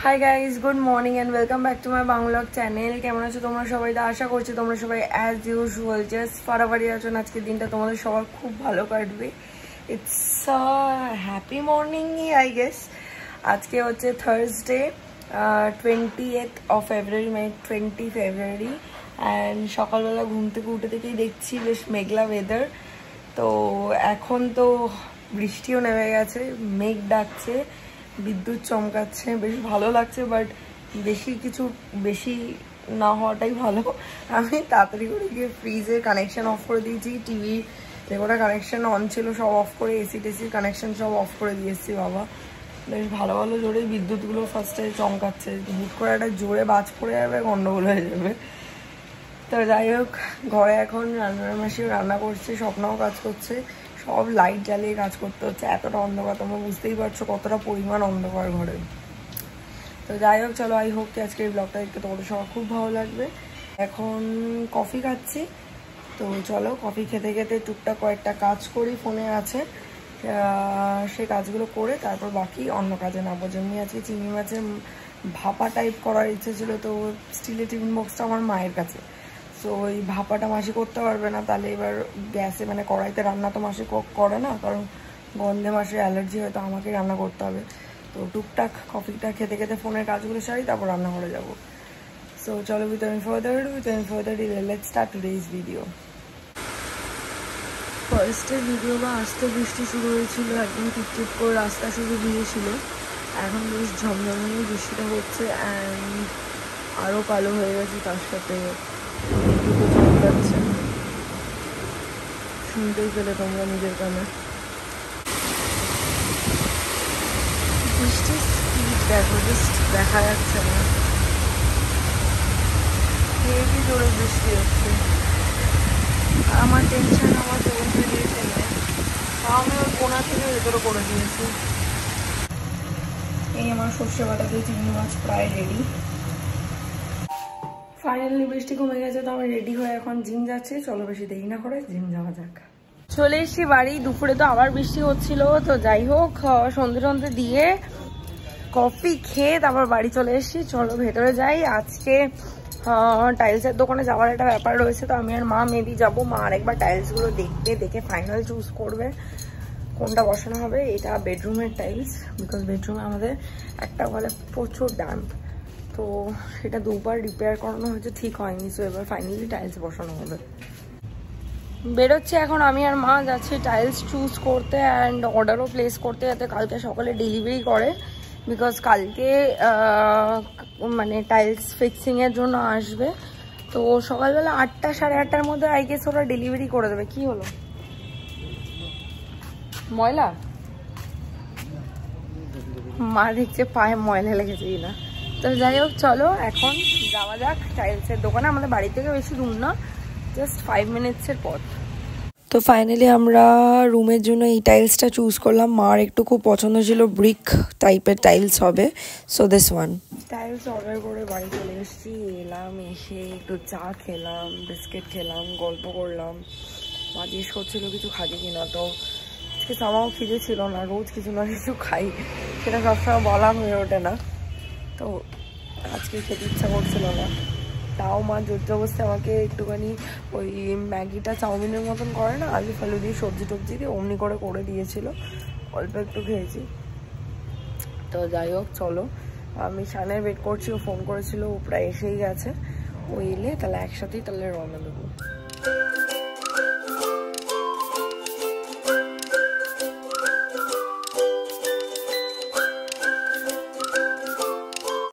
High guys, good morning and welcome back to my vlog channel. কেমন আছো তোমরা সবাই? আশা করছি তোমরা সবাই অ্যাজ ইউজুয়াল জাস্ট ফাটাফাটি আছো। আজকের দিনটা তোমাদের সবার খুব ভালো কাটবে। It's happy morning I guess. আজকে হচ্ছে থার্সডে 20th of February, মানে 20 ফেব্রুয়ারি। অ্যান্ড সকালবেলা ঘুম থেকে উঠে থেকেই দেখছি বেশ মেঘলা ওয়েদার। তো এখন তো বৃষ্টিও নেমে গেছে, মেঘ ডাকছে, বিদ্যুৎ চমকাচ্ছে, বেশ ভালো লাগছে। বাট বেশি না হওয়াটাই ভালো। আমি তাড়াতাড়ি করে গিয়ে ফ্রিজের কানেকশান অফ করে দিয়েছি, টিভি যেকটা কানেকশান অন ছিল সব অফ করে, এসি টেসির কানেকশান সব অফ করে দিয়েছি। বাবা বেশ ভালো ভালো জোরে বিদ্যুৎগুলো ফার্স্টে চমকাচ্ছে, হুট করে একটা জোরে বাজ পড়ে যাবে, গন্ডগোল হয়ে যাবে। তো যাই হোক, ঘরে এখন রান্নার মাসিও রান্না করছে, স্বপ্নাও কাজ করছে, সব লাইট জ্বালিয়ে কাজ করতে হচ্ছে। এতটা অন্ধকার, তোমরা বুঝতেই পারছো কতটা পরিমাণ অন্ধকার ঘরে। তো যাই হোক, চলো আই হোপ কি আজকের এই ব্লগটা দেখতে তোমাদের সবার খুব ভালো লাগবে। এখন কফি খাচ্ছি, তো চলো কফি খেতে খেতে টুকটাক কয়েকটা কাজ করি, ফোনে আছে সেই কাজগুলো করে তারপর বাকি অন্য কাজে নামবো। যেমনি আজকে চিংড়ি মাছের ভাপা টাইপ করার ইচ্ছে ছিল, তো স্টিলের টিফিন বক্সটা আমার মায়ের কাছে। তো ওই ভাপাটা মাসি করতে পারবে না, তাহলে এবার গ্যাসে মানে কড়াইতে রান্না তো মাসি করে না, কারণ গন্ধে মাসের অ্যালার্জি হয়, তো আমাকে রান্না করতে হবে। তো টুকটাক কফিটা খেতে খেতে ফোনের কাজগুলো সারি, তারপর রান্না করে যাবো। সো চলো with further let's start today's video. ফার্স্টের ভিডিও বা আসতে বৃষ্টি শুরু হয়েছিল, একদম টিপটিপ করে রাস্তা শুরু দিয়েছিল। এখন বেশ ঝমঝমিয়ে বৃষ্টিটা হচ্ছে, অ্যান্ড আরও কালো হয়ে গেছে, তার সাথে শুনতেই পেলে তোমরা নিজের কানে। বৃষ্টির স্পিড দেখো, জাস্ট দেখা যাচ্ছে না, হেভি জোরে বৃষ্টি হচ্ছে। আর আমার টেনশন, আমার ফোন বেরিয়েছে না, আমি ওর কোনা থেকে ভেতরে করে দিয়েছি। এই আমার সর্ষে বাটা দিয়ে চিংড়ি মাছ প্রায় রেডি। ফাইনালি বৃষ্টি কমে গেছে, তো আমি রেডি হয়ে এখন জিম যাচ্ছি। চলো বেশি দেরি না করে জিম যাওয়া যাক। চলে এসছি বাড়ি। দুপুরে তো আবার বৃষ্টি হচ্ছিল, তো যাই হোক সন্ধে দিয়ে কফি খেয়ে তারপর বাড়ি চলে এসছি। চলো ভেতরে যাই। আজকে টাইলসের দোকানে যাওয়ার একটা ব্যাপার রয়েছে, তো আমি আর মা মেবি যাবো। মা আরেকবার টাইলসগুলো দেখে ফাইনাল চুজ করবে কোনটা বসানো হবে। এটা বেডরুমের টাইলস, বিকজ বেডরুমে আমাদের একটা বলে প্রচুর ড্যাম্প, তো সেটা দুবার রিপেয়ার করানো হয়েছে, ঠিক হয়নি। সো এবার ফাইনালি টাইলস বসানো হবে। বেরোচ্ছে এখন, আমি আর মা যাচ্ছি টাইলস চুজ করতে অ্যান্ড অর্ডারও প্লেস করতে, যাতে কালকে সকালে ডেলিভারি করে। বিকজ কালকে মানে টাইলস ফিক্সিংয়ের জন্য আসবে, তো সকালবেলা 8টা সাড়ে 8টার মধ্যে আই গেস ওরা ডেলিভারি করে দেবে। কি হলো, ময়লা? মা দেখছে পায়ে ময়লা লেগেছে কিনা। তো যাই হোক, চলো এখন যাওয়া যাক টাইলসের দোকানে। আমাদের বাড়ি থেকে বেশি দূর না, জাস্ট 5 মিনিটসের পথ। তো ফাইনালি আমরা রুমের জন্য এই টাইলসটা চুজ করলাম। মার একটু খুব পছন্দ ছিল, ব্রিক টাইপের টাইলস হবে, so this one. Tiles order করে বাড়ি চলে এসেছি। এসে একটু চা খেলাম, বিস্কিট খেলাম, গল্প করলাম। মা জিজ্ঞেস করছিল কিছু খাবি কিনা, তো আজকে সামাও খিদে ছিল না। রোজ কিছু না কিছু খাই, সেটা সবসময় বলা হয়ে ওঠে না, তো আজকে খেতে ইচ্ছা করছিল না। তাও মা জোর জবরদস্তি আমাকে একটুখানি ওই ম্যাগিটা চাউমিনের মতন করে না, আলু ফালু দিয়ে সবজি টবজি দিয়ে অমনি করে দিয়েছিল, অল্প একটু খেয়েছি। তো যাই হোক, চলো আমি শানের ওয়েট করছি, ও ফোন করেছিল, ও প্রায় এসেই গেছে। ও এলে তাহলে একসাথেই তাহলে রওনা দেবো।